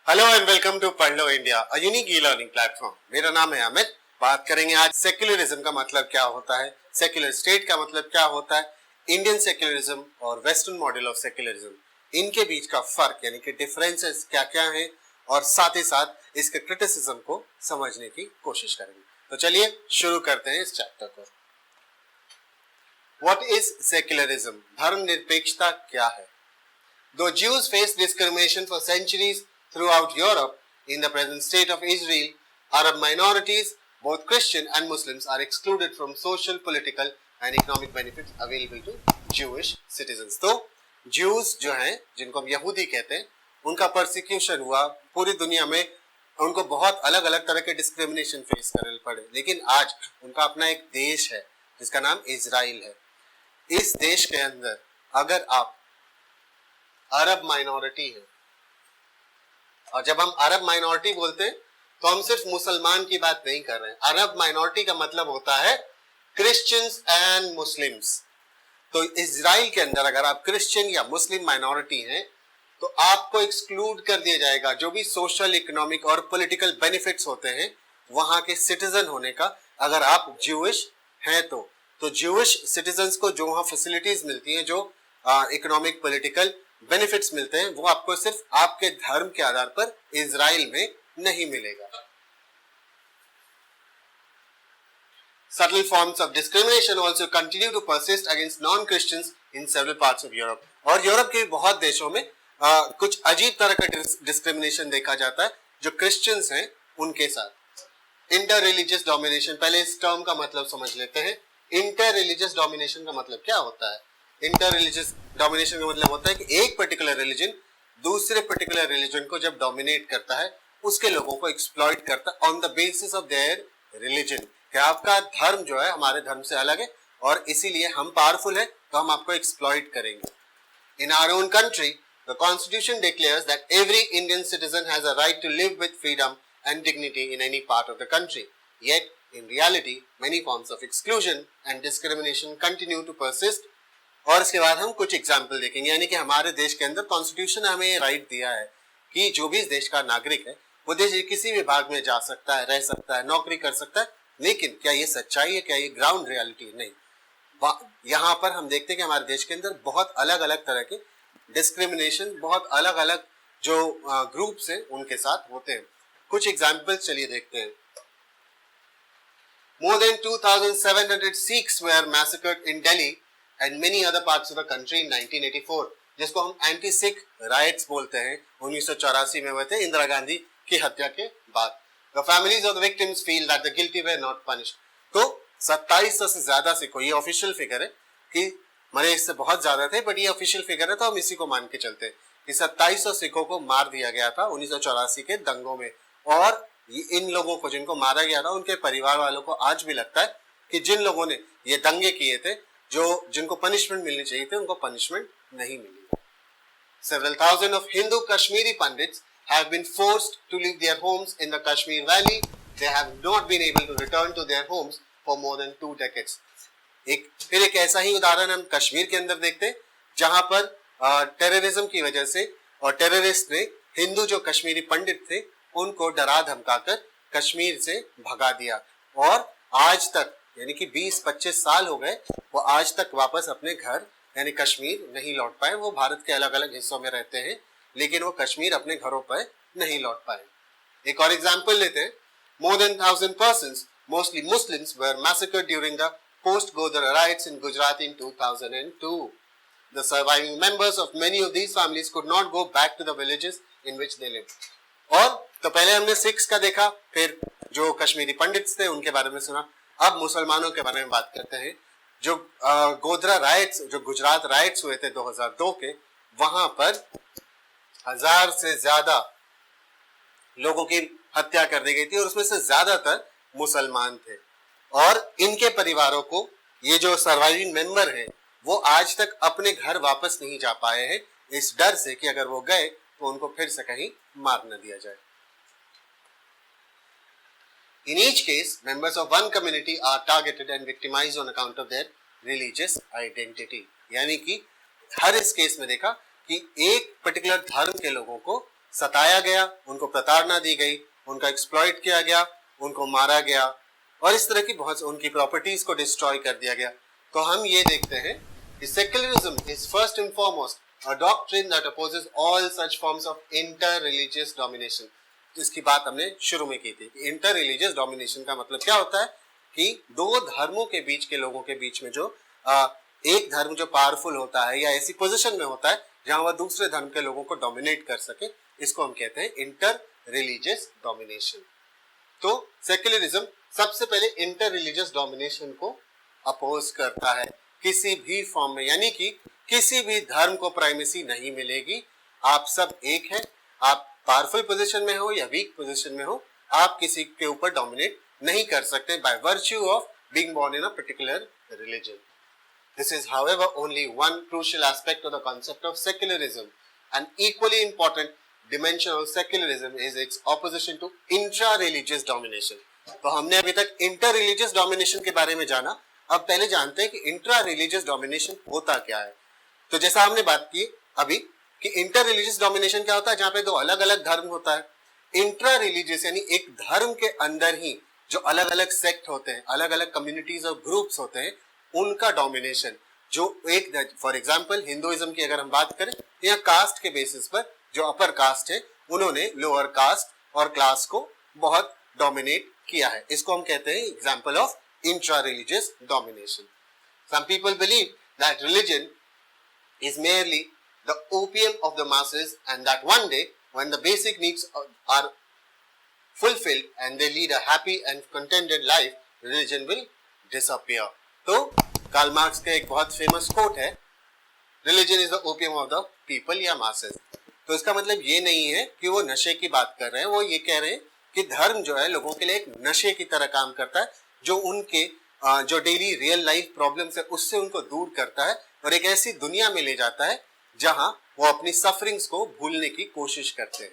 Hello and welcome to Padh Lo India, a unique e learning platform. मेरा नाम है अमित। बात करेंगे आज सेक्युलरिज्म का मतलब क्या होता है, सेक्युलर स्टेट का मतलब क्या होता है, इंडियन सेक्युलरिज्म और वेस्टर्न मॉडल ऑफ सेक्युलरिज्म, इनके बीच का फर्क यानी कि डिफरेंसेस क्या क्या हैं, और साथ ही साथ इसके क्रिटिसिज्म को समझने की कोशिश करेंगे। तो चलिए शुरू करते हैं इस चैप्टर को। What is secularism? धर्मनिरपेक्षता क्या है? Though Jews faced discrimination for centuries throughout Europe, in the present state of Israel, Arab minorities, both Christian and Muslims, are excluded from social, political and economic benefits available to Jewish citizens. तो Jews जो हैं, जिनको हम यहूदी कहते हैं, उनका persecution हुआ पूरी दुनिया में। उनको बहुत अलग अलग तरह के डिस्क्रिमिनेशन फेस करने पड़े, लेकिन आज उनका अपना एक देश है जिसका नाम इजराइल है। इस देश के अंदर अगर आप अरब माइनॉरिटी है, और जब हम अरब माइनॉरिटी बोलते हैं तो हम सिर्फ मुसलमान की बात नहीं कर रहे हैं। अरब माइनॉरिटी का मतलब होता है क्रिश्चियंस एंड मुस्लिम्स। तो इजराइल के अंदर अगर आप क्रिश्चियन या मुस्लिम माइनॉरिटी हैं तो आपको एक्सक्लूड कर दिया जाएगा जो भी सोशल, इकोनॉमिक और पॉलिटिकल बेनिफिट्स होते हैं वहां के सिटीजन होने का। अगर आप ज्यूइश हैं तो ज्यूइश सिटीजन्स को जो वहां फैसिलिटीज मिलती हैं, जो इकोनॉमिक पॉलिटिकल बेनिफिट्स मिलते हैं, वो आपको सिर्फ आपके धर्म के आधार पर इजराइल में नहीं मिलेगा। Subtle forms of discrimination also continue to persist against non-Christians in several parts of Europe. और यूरोप के बहुत देशों में कुछ अजीब तरह का डिस्क्रिमिनेशन देखा जाता है जो क्रिश्चियंस हैं उनके साथ। इंटर रिलीजियस डोमिनेशन, पहले इस टर्म का मतलब समझ लेते हैं। इंटर रिलीजियस डोमिनेशन का मतलब क्या होता है? इंटर रिलीजियस डोमिनेशन का मतलब होता है कि एक पर्टिकुलर रिलीजन दूसरे पर्टिकुलर रिलीजन को जब डोमिनेट करता है, उसके लोगों को एक्सप्लॉइट करता है on the basis of their religion, कि आपका धर्म जो है हमारे धर्म से अलग है और इसीलिए हम पावरफुल है तो हम आपको एक्सप्लॉइट करेंगे। In our own country, the constitution declares that every Indian citizen has a right to live with freedom and dignity in any part of the country, yet in reality many forms of exclusion and discrimination continue to persist। और इसके बाद हम कुछ example देखेंगे, यानी कि हमारे देश के अंदर कॉन्स्टिट्यूशन हमें ये राइट दिया है कि जो भी इस देश का नागरिक है वो देश के किसी भी भाग में जा सकता है, रह सकता है, नौकरी कर सकता है। लेकिन क्या ये सच्चाई है? क्या ये ग्राउंड रियलिटी? नहीं। यहाँ पर हम देखते हैं कि हमारे देश के अंदर बहुत अलग अलग तरह के डिस्क्रिमिनेशन, बहुत अलग अलग जो ग्रुप्स हैं उनके साथ होते हैं। कुछ एग्जाम्पल्स चलिए देखते हैं। More than 2,700 Sikhs were massacred in Delhi and many other parts of the country in 1984, जिसको हम एंटी सिख राइट्स बोलते हैं। 1984 में हुए थे इंदिरा गांधी की हत्या के बाद। The families of the victims feel that the guilty were not punished। तो 2700 से ज्यादा सिखों, ये ऑफिशियल फिगर है कि मरे इससे बहुत ज्यादा थे, बट ये ऑफिशियल फिगर है तो हम इसी को मान के चलते हैं कि 2700 सिखों को मार दिया गया था 1984 के दंगों में। और इन लोगों को जिनको मारा गया था उनके परिवार वालों को आज भी लगता है कि जिन लोगों ने ये दंगे किए थे, जो जिनको पनिशमेंट मिलनी चाहिए थी, उनको पनिशमेंट नहीं मिली। Several thousand of Hindu Kashmiri Pandits have been forced to leave their homes in the Kashmir Valley. They have not been able to return to their homes for more than 2 decades। फिर एक ऐसा ही उदाहरण हम कश्मीर के अंदर देखते हैं जहां पर टेररिज्म की वजह से और टेररिस्ट ने हिंदू जो कश्मीरी पंडित थे उनको डरा धमकाकर कश्मीर से भगा दिया, और आज तक यानी कि 20-25 साल हो गए वो आज तक वापस अपने घर यानी कश्मीर नहीं लौट पाए। वो भारत के अलग अलग हिस्सों में रहते हैं लेकिन वो कश्मीर अपने घरों पर नहीं लौट पाए। एक और एग्जाम्पल लेते हैं। More than 1,000 persons, mostly Muslims, were massacred during the post-Godhra riots in Gujarat in 2002। The surviving members of many of these families could not go back to the villages in which they lived। और तो पहले हमने Sikhs का देखा, फिर जो Kashmiri pandits थे उनके बारे में सुना, अब मुसलमानों के बारे में बात करते हैं। जो गोधरा राइट्स, जो गुजरात राइट्स हुए थे 2002 के, वहां पर 1000 से ज्यादा लोगों की हत्या कर दी गई थी और उसमें से ज्यादातर मुसलमान थे। और इनके परिवारों को, ये जो सर्वाइविंग मेंबर हैं, वो आज तक अपने घर वापस नहीं जा पाए हैं इस डर से कि अगर वो गए तो उनको फिर से कहीं मार न दिया जाए। In each case, members of one community are targeted and victimized on account of their religious identity। यानी कि हर इस केस में देखा कि एक पर्टिकुलर धर्म के लोगों को सताया गया, उनको प्रताड़ना दी गई, उनका एक्सप्लॉइट किया गया, उनको मारा गया और इस तरह की बहुत उनकी प्रॉपर्टीज को डिस्ट्रॉय कर दिया गया। तो हम ये देखते हैं कि secularism is first and foremost a doctrine that opposes all such forms of inter-religious domination। इसकी बात हमने शुरू में की थी। इंटर रिलीजियस डोमिनेशन का मतलब क्या होता है कि दो धर्मों के बीच के लोगों के बीच में जो एक धर्म जो पावरफुल होता है या ऐसी पोजीशन में होता है जहां वह दूसरे धर्म के लोगों को डोमिनेट कर सके, इसको हम कहते हैं इंटर रिलीजियस डोमिनेशन। तो सेक्युलरिज्म सबसे पहले इंटर रिलीजियस डोमिनेशन को अपोज करता है किसी भी फॉर्म में, यानी कि किसी भी धर्म को प्राइमेसी नहीं मिलेगी। आप सब एक हैं, आप पावरफुल पोजीशन में हो या वीक पोजीशन में हो, आप किसी के ऊपर डोमिनेट नहीं कर सकते by virtue of being born in a particular religion. This is, however, only one crucial aspect of the concept of secularism. An equally important dimension of secularism is its opposition to intra-religious domination. तो हमने अभी तक inter-religious domination के बारे में जाना, अब पहले जानते हैं कि intra-religious domination होता क्या है। तो जैसा हमने बात की अभी कि इंटर-रिलीजियस डोमिनेशन क्या होता है, जहां पे दो अलग अलग धर्म होता है। इंट्रा-रिलीजियस यानी एक धर्म के अंदर ही जो अलग अलग सेक्ट होते हैं, अलग अलग कम्युनिटीज और ग्रुप्स होते हैं, उनका डोमिनेशन। जो एक फॉर एग्जांपल हिंदुइज्म की अगर हम बात करें, या कास्ट के बेसिस पर जो अपर कास्ट है उन्होंने लोअर कास्ट और क्लास को बहुत डोमिनेट किया है, इसको हम कहते हैं example of intra religious domination. Some people believe that religion is merely the opium of the masses and that one day when the basic needs are fulfilled and they lead a happy and contented life, religion will disappear। तो Karl Marx का एक बहुत famous quote है, religion is the opium of the people या masses। तो इसका मतलब ये नहीं है कि वो नशे की बात कर रहे हैं, वो ये कह रहे हैं कि धर्म जो है लोगों के लिए एक नशे की तरह काम करता है, जो उनके जो डेली रियल लाइफ प्रॉब्लम्स है उससे उनको दूर करता है और एक ऐसी दुनिया में ले जाता है जहां वो अपनी सफरिंग्स को भूलने की कोशिश करते हैं।